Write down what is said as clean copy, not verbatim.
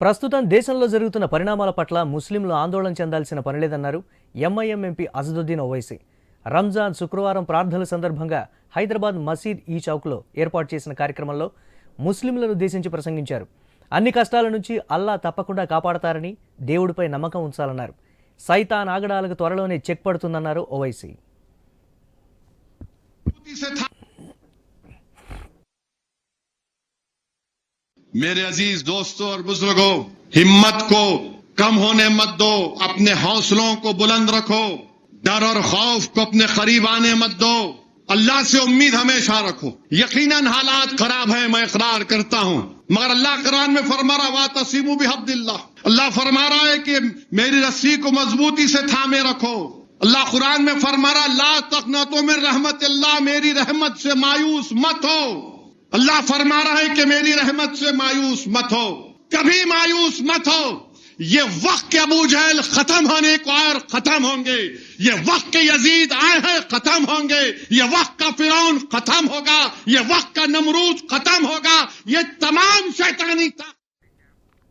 ప్రస్తుతం దేశంలో జరుగుతున్న పరిణామాల పట్ల ముస్లింలు ఆందోళన చెందాల్సిన పనిలేదన్నారు ఎంఐఎం ఎంపీ అసదుద్దీన్ ఓవైసీ. రంజాన్ శుక్రవారం ప్రార్థనల సందర్భంగా హైదరాబాద్ మసీద్ ఈ చౌక్లో ఏర్పాటు చేసిన కార్యక్రమంలో ముస్లింలను ఉద్దేశించి ప్రసంగించారు. అన్ని కష్టాల నుంచి అల్లా తప్పకుండా కాపాడతారని, దేవుడిపై నమ్మకం ఉంచాలన్నారు. సైతాన్ ఆగడాలకు త్వరలోనే చెక్ పడుతుందన్నారు ఓవైసీ. मेरे अजीज दोस्तों और बुजुर्गों, हिम्मत को कम होने मत दो, अपने हौसलों को बुलंद रखो, डर और खौफ को अपने करीब आने मत दो, अल्लाह से उम्मीद हमेशा रखो। यकीनन हालात खराब है, मैं इकरार करता हूं, मगर अल्लाह कुरान में फरमा रहा वातसिमू बिहब्दिल्लाह, अल्लाह फरमा रहा है कि मेरी रस्सी को मजबूती से थामे रखो। अल्लाह कुरान में फरमा रहा ला तक़नतू मिन रहमतिल्लाह, मेरी रहमत से मायूस मत हो। अल्लाह फरमा रहा है कि मेरी रहमत से मायूस मत हो, कभी मायूस मत हो। ये वक्त के अबू जहल खत्म होने को और खत्म होंगे, ये वक्त के यजीद आए हैं खत्म होंगे, ये वक्त का फिरौन खत्म होगा, ये वक्त का नमरूद खत्म होगा, ये तमाम शैतानी